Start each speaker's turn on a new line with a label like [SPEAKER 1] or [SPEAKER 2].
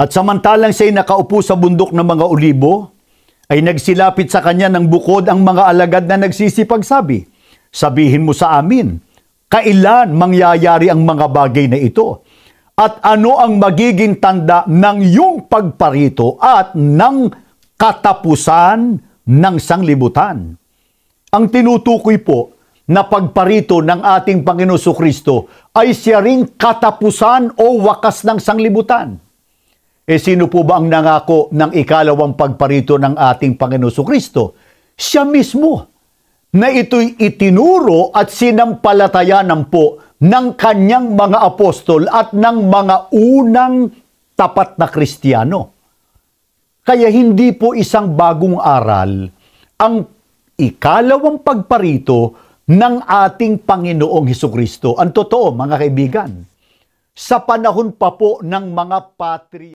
[SPEAKER 1] At samantalang siya'y nakaupo sa bundok ng mga olibo, ay nagsilapit sa kanya ng bukod ang mga alagad na nagsisipagsabi, "Sabihin mo sa amin, kailan mangyayari ang mga bagay na ito? At ano ang magiging tanda ng iyong pagparito at ng katapusan ng sanglibutan?" Ang tinutukoy po na pagparito ng ating Panginoon Jesucristo ay siya ring katapusan o wakas ng sanglibutan. Sino po ba ang nangako ng ikalawang pagparito ng ating Panginoon Jesucristo? Siya mismo, na ito'y itinuro at sinampalatayanan po ng kanyang mga apostol at ng mga unang tapat na Kristiyano. Kaya hindi po isang bagong aral ang ikalawang pagparito ng ating Panginoong Jesucristo. Ang totoo, mga kaibigan, sa panahon pa po ng mga patriarka,